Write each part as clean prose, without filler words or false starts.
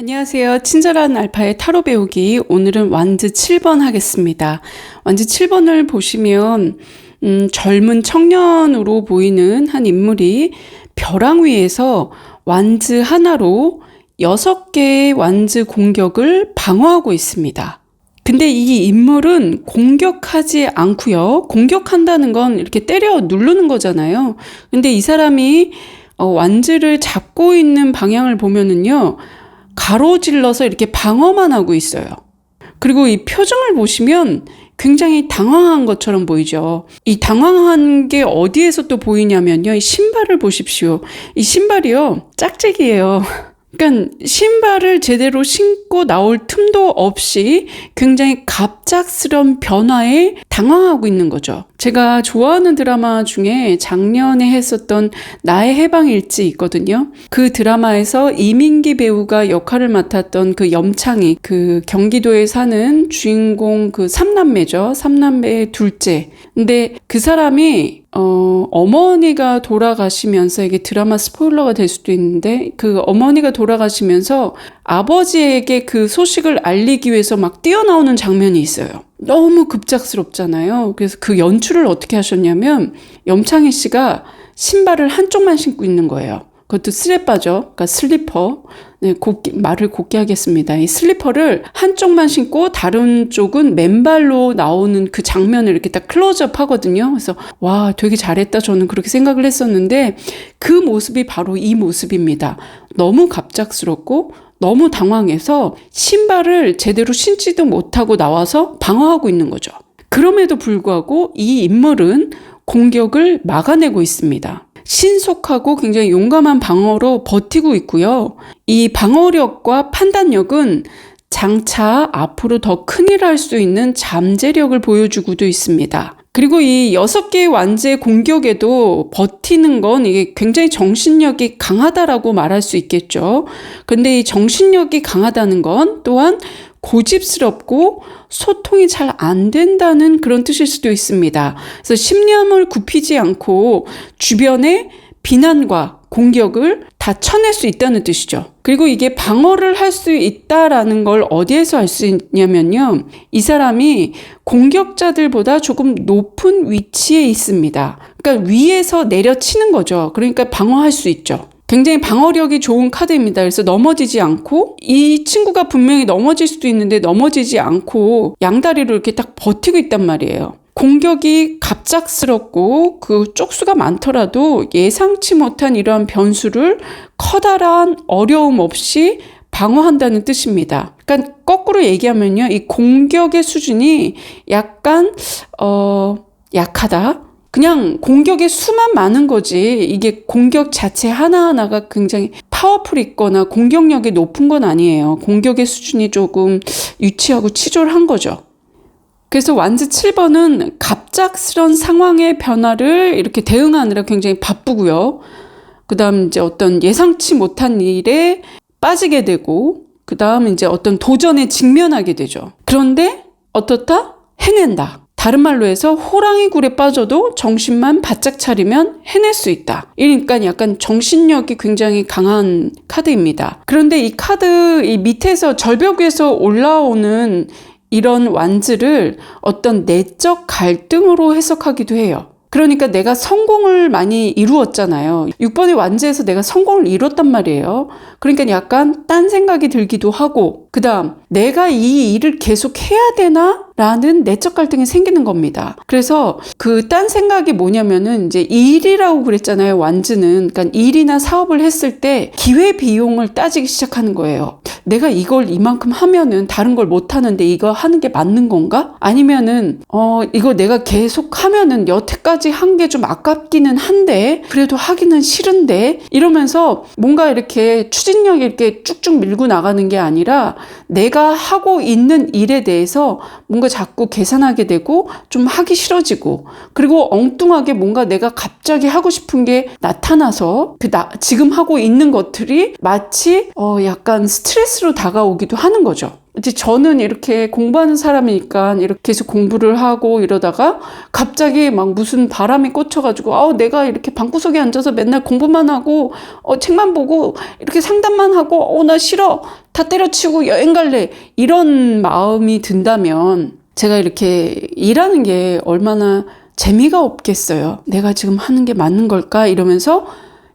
안녕하세요. 친절한 알파의 타로 배우기. 오늘은 완즈 7번 하겠습니다. 완즈 7번을 보시면 젊은 청년으로 보이는 한 인물이 벼랑 위에서 완즈 하나로 6개의 완즈 공격을 방어하고 있습니다. 근데 이 인물은 공격하지 않고요. 공격한다는 건 이렇게 때려 누르는 거잖아요. 근데 이 사람이 완즈를 잡고 있는 방향을 보면은요. 가로질러서 이렇게 방어만 하고 있어요. 그리고 이 표정을 보시면 굉장히 당황한 것처럼 보이죠. 이 당황한 게 어디에서 또 보이냐면요. 이 신발을 보십시오. 이 신발이요. 짝짝이에요. 그러니까 신발을 제대로 신고 나올 틈도 없이 굉장히 갑작스러운 변화에 당황하고 있는 거죠. 제가 좋아하는 드라마 중에 작년에 했었던 나의 해방일지 있거든요. 그 드라마에서 이민기 배우가 역할을 맡았던 그 염창희, 그 경기도에 사는 주인공 그 삼남매죠. 삼남매의 둘째. 근데 그 사람이 어머니가 돌아가시면서, 이게 드라마 스포일러가 될 수도 있는데, 그 어머니가 돌아가시면서 아버지에게 그 소식을 알리기 위해서 막 뛰어나오는 장면이 있어요. 너무 급작스럽잖아요. 그래서 그 연출을 어떻게 하셨냐면, 염창희 씨가 신발을 한쪽만 신고 있는 거예요. 그것도 스레빠죠. 그러니까 슬리퍼. 네, 말을 곱게 하겠습니다. 이 슬리퍼를 한쪽만 신고 다른 쪽은 맨발로 나오는 그 장면을 이렇게 딱 클로즈업 하거든요. 그래서 와, 되게 잘했다. 저는 그렇게 생각을 했었는데 그 모습이 바로 이 모습입니다. 너무 갑작스럽고 너무 당황해서 신발을 제대로 신지도 못하고 나와서 방어하고 있는 거죠. 그럼에도 불구하고 이 인물은 공격을 막아내고 있습니다. 신속하고 굉장히 용감한 방어로 버티고 있고요. 이 방어력과 판단력은 장차 앞으로 더 큰일을 할 수 있는 잠재력을 보여주고도 있습니다. 그리고 이 6개의 완즈의 공격에도 버티는 건 이게 굉장히 정신력이 강하다라고 말할 수 있겠죠. 근데 이 정신력이 강하다는 건 또한 고집스럽고 소통이 잘 안 된다는 그런 뜻일 수도 있습니다. 그래서 심령을 굽히지 않고 주변의 비난과 공격을 다 쳐낼 수 있다는 뜻이죠. 그리고 이게 방어를 할 수 있다라는 걸 어디에서 알 수 있냐면요. 이 사람이 공격자들보다 조금 높은 위치에 있습니다. 그러니까 위에서 내려치는 거죠. 그러니까 방어할 수 있죠. 굉장히 방어력이 좋은 카드입니다. 그래서 넘어지지 않고, 이 친구가 분명히 넘어질 수도 있는데 넘어지지 않고 양다리로 이렇게 딱 버티고 있단 말이에요. 공격이 갑작스럽고 그 쪽수가 많더라도 예상치 못한 이러한 변수를 커다란 어려움 없이 방어한다는 뜻입니다. 그러니까 거꾸로 얘기하면요. 이 공격의 수준이 약간 약하다. 그냥 공격의 수만 많은 거지, 이게 공격 자체 하나하나가 굉장히 파워풀 있거나 공격력이 높은 건 아니에요. 공격의 수준이 조금 유치하고 치졸한 거죠. 그래서 완즈 7번은 갑작스런 상황의 변화를 이렇게 대응하느라 굉장히 바쁘고요. 그 다음 이제 어떤 예상치 못한 일에 빠지게 되고, 그 다음 이제 어떤 도전에 직면하게 되죠. 그런데 어떻다? 해낸다. 다른 말로 해서 호랑이 굴에 빠져도 정신만 바짝 차리면 해낼 수 있다. 그러니까 약간 정신력이 굉장히 강한 카드입니다. 그런데 이 카드 이 밑에서 절벽 위에서 올라오는 이런 완즈를 어떤 내적 갈등으로 해석하기도 해요. 그러니까 내가 성공을 많이 이루었잖아요. 6번의 완즈에서 내가 성공을 이뤘단 말이에요. 그러니까 약간 딴 생각이 들기도 하고, 그 다음 내가 이 일을 계속 해야 되나? 라는 내적 갈등이 생기는 겁니다. 그래서 그 딴 생각이 뭐냐면은 이제 일이라고 그랬잖아요. 완즈는. 그러니까 일이나 사업을 했을 때 기회비용을 따지기 시작하는 거예요. 내가 이걸 이만큼 하면은 다른 걸 못 하는데 이거 하는 게 맞는 건가? 아니면은 이거 내가 계속 하면은 여태까지 한 게 좀 아깝기는 한데 그래도 하기는 싫은데, 이러면서 뭔가 이렇게 추진력이 이렇게 쭉쭉 밀고 나가는 게 아니라 내가 하고 있는 일에 대해서 뭔가 자꾸 계산하게 되고 좀 하기 싫어지고, 그리고 엉뚱하게 뭔가 내가 갑자기 하고 싶은 게 나타나서 지금 하고 있는 것들이 마치 약간 스트레스 스트레스로 다가오기도 하는 거죠. 이제 저는 이렇게 공부하는 사람이니까 이렇게 계속 공부를 하고 이러다가 갑자기 막 무슨 바람이 꽂혀가지고 내가 이렇게 방구석에 앉아서 맨날 공부만 하고 책만 보고 이렇게 상담만 하고 나 싫어, 다 때려치우고 여행 갈래, 이런 마음이 든다면 제가 이렇게 일하는 게 얼마나 재미가 없겠어요. 내가 지금 하는 게 맞는 걸까 이러면서,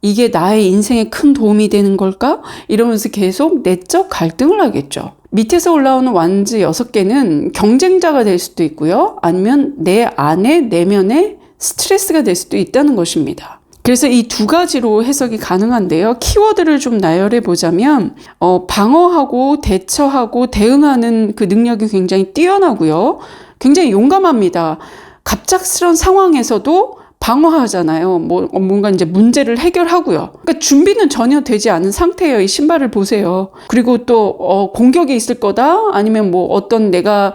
이게 나의 인생에 큰 도움이 되는 걸까 이러면서 계속 내적 갈등을 하겠죠. 밑에서 올라오는 완즈 6개는 경쟁자가 될 수도 있고요. 아니면 내 안에 내면의 스트레스가 될 수도 있다는 것입니다. 그래서 이 두 가지로 해석이 가능한데요. 키워드를 좀 나열해 보자면 방어하고 대처하고 대응하는 그 능력이 굉장히 뛰어나고요. 굉장히 용감합니다. 갑작스러운 상황에서도 방어하잖아요. 뭔가 이제 문제를 해결하고요. 그러니까 준비는 전혀 되지 않은 상태예요. 이 신발을 보세요. 그리고 또 공격이 있을 거다, 아니면 어떤 내가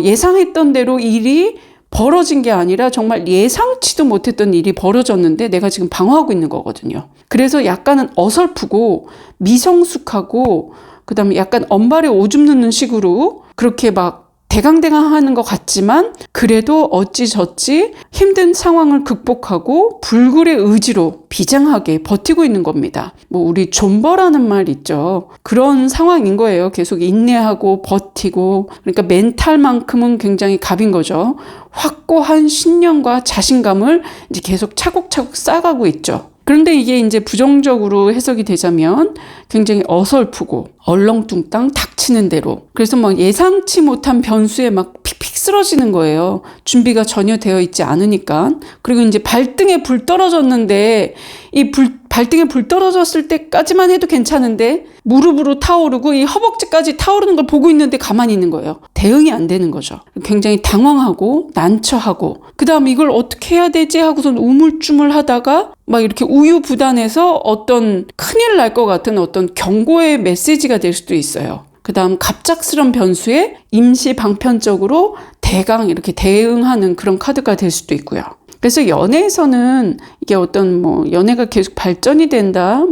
예상했던 대로 일이 벌어진 게 아니라 정말 예상치도 못했던 일이 벌어졌는데 내가 지금 방어하고 있는 거거든요. 그래서 약간은 어설프고 미성숙하고, 그다음에 약간 언발에 오줌 누는 식으로 그렇게 막 대강대강 하는 것 같지만 그래도 어찌저찌 힘든 상황을 극복하고 불굴의 의지로 비장하게 버티고 있는 겁니다. 우리 존버라는 말 있죠. 그런 상황인 거예요. 계속 인내하고 버티고, 그러니까 멘탈만큼은 굉장히 갑인 거죠. 확고한 신념과 자신감을 이제 계속 차곡차곡 쌓아가고 있죠. 그런데 이게 이제 부정적으로 해석이 되자면 굉장히 어설프고 얼렁뚱땅 닥치는 대로, 그래서 막 예상치 못한 변수에 막 픽픽 쓰러지는 거예요. 준비가 전혀 되어 있지 않으니까. 그리고 이제 발등에 불 떨어졌는데 이 발등에 불 떨어졌을 때까지만 해도 괜찮은데 무릎으로 타오르고 이 허벅지까지 타오르는 걸 보고 있는데 가만히 있는 거예요. 대응이 안 되는 거죠. 굉장히 당황하고 난처하고, 그 다음 이걸 어떻게 해야 되지 하고선 우물쭈물 하다가 막 이렇게 우유부단해서 어떤 큰일 날 것 같은 어떤 경고의 메시지가 될 수도 있어요. 그 다음 갑작스런 변수에 임시 방편적으로 대강 이렇게 대응하는 그런 카드가 될 수도 있고요. 그래서 연애에서는 이게 어떤 연애가 계속 발전이 된다,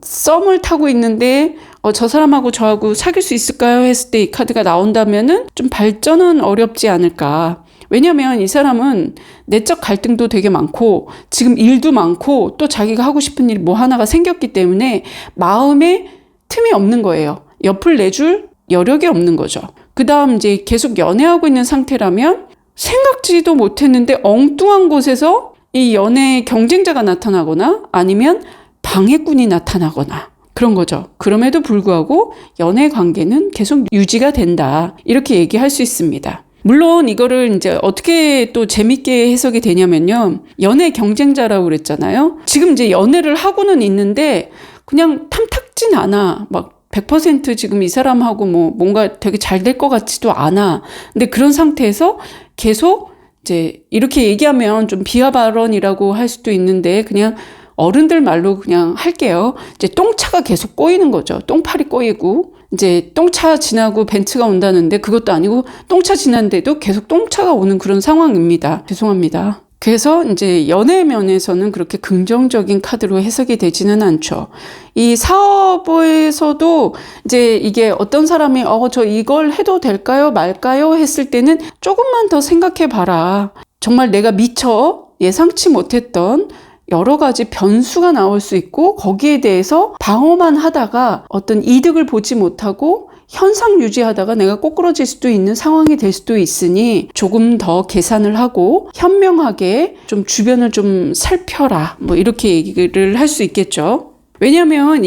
썸을 타고 있는데 저 사람하고 저하고 사귈 수 있을까요 했을 때 이 카드가 나온다면은 좀 발전은 어렵지 않을까. 왜냐면 이 사람은 내적 갈등도 되게 많고 지금 일도 많고 또 자기가 하고 싶은 일 하나가 생겼기 때문에 마음에 틈이 없는 거예요. 옆을 내줄 여력이 없는 거죠. 그 다음 이제 계속 연애하고 있는 상태라면 생각지도 못했는데 엉뚱한 곳에서 이 연애 경쟁자가 나타나거나 아니면 방해꾼이 나타나거나 그런 거죠. 그럼에도 불구하고 연애 관계는 계속 유지가 된다, 이렇게 얘기할 수 있습니다. 물론 이거를 이제 어떻게 또 재밌게 해석이 되냐면요. 연애 경쟁자라고 그랬잖아요. 지금 이제 연애를 하고는 있는데 그냥 탐탁진 않아. 막 100% 지금 이 사람하고 뭔가 되게 잘 될 것 같지도 않아. 근데 그런 상태에서 계속 이제 이렇게 얘기하면 좀 비하 발언이라고 할 수도 있는데 그냥 어른들 말로 그냥 할게요. 이제 똥차가 계속 꼬이는 거죠. 똥파리 꼬이고, 이제 똥차 지나고 벤츠가 온다는데 그것도 아니고 똥차 지났는데도 계속 똥차가 오는 그런 상황입니다. 죄송합니다. 그래서 이제 연애 면에서는 그렇게 긍정적인 카드로 해석이 되지는 않죠. 이 사업에서도 이제 이게 어떤 사람이 저 이걸 해도 될까요 말까요 했을 때는 조금만 더 생각해 봐라. 정말 내가 미처 예상치 못했던 여러 가지 변수가 나올 수 있고 거기에 대해서 방어만 하다가 어떤 이득을 보지 못하고 현상 유지하다가 내가 꼬꾸러질 수도 있는 상황이 될 수도 있으니 조금 더 계산을 하고 현명하게 좀 주변을 좀 살펴라, 이렇게 얘기를 할 수 있겠죠. 왜냐하면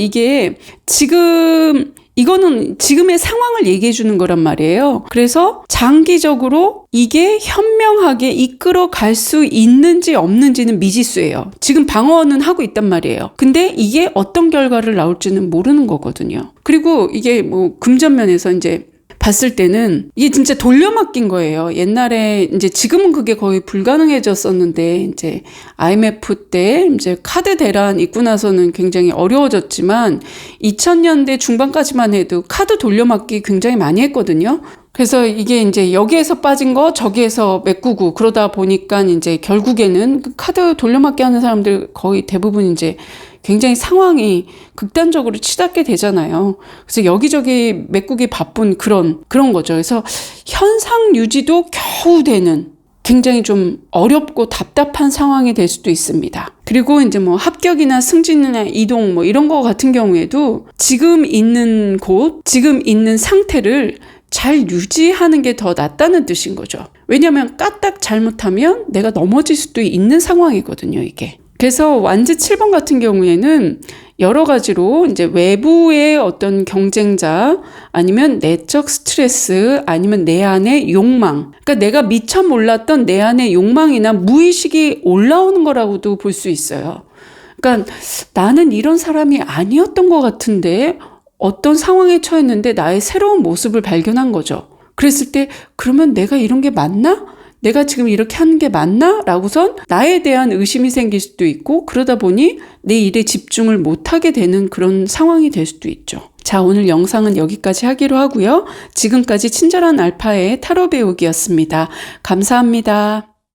이거는 지금의 상황을 얘기해 주는 거란 말이에요. 그래서 장기적으로 이게 현명하게 이끌어 갈 수 있는지 없는지는 미지수예요. 지금 방어는 하고 있단 말이에요. 근데 이게 어떤 결과를 나올지는 모르는 거거든요. 그리고 이게 금전면에서 이제 봤을 때는 이게 진짜 돌려막긴 거예요. 옛날에 이제 지금은 그게 거의 불가능해졌었는데 이제 IMF 때 이제 카드 대란 있고 나서는 굉장히 어려워졌지만 2000년대 중반까지만 해도 카드 돌려막기 굉장히 많이 했거든요. 그래서 이게 이제 여기에서 빠진 거 저기에서 메꾸고 그러다 보니까 이제 결국에는 그 카드 돌려막기 하는 사람들 거의 대부분 이제 굉장히 상황이 극단적으로 치닫게 되잖아요. 그래서 여기저기 메꾸기 바쁜 그런 거죠. 그래서 현상 유지도 겨우 되는 굉장히 좀 어렵고 답답한 상황이 될 수도 있습니다. 그리고 이제 뭐 합격이나 승진이나 이동 뭐 이런 거 같은 경우에도 지금 있는 곳, 지금 있는 상태를 잘 유지하는 게 더 낫다는 뜻인 거죠. 왜냐하면 까딱 잘못하면 내가 넘어질 수도 있는 상황이거든요, 이게. 그래서 완즈 7번 같은 경우에는 여러 가지로 이제 외부의 어떤 경쟁자 아니면 내적 스트레스 아니면 내 안의 욕망, 그러니까 내가 미처 몰랐던 내 안의 욕망이나 무의식이 올라오는 거라고도 볼 수 있어요. 그러니까 나는 이런 사람이 아니었던 것 같은데 어떤 상황에 처했는데 나의 새로운 모습을 발견한 거죠. 그랬을 때 그러면 내가 이런 게 맞나? 내가 지금 이렇게 하는 게 맞나? 라고선 나에 대한 의심이 생길 수도 있고 그러다 보니 내 일에 집중을 못하게 되는 그런 상황이 될 수도 있죠. 자, 오늘 영상은 여기까지 하기로 하고요. 지금까지 친절한 알파의 타로 배우기였습니다. 감사합니다.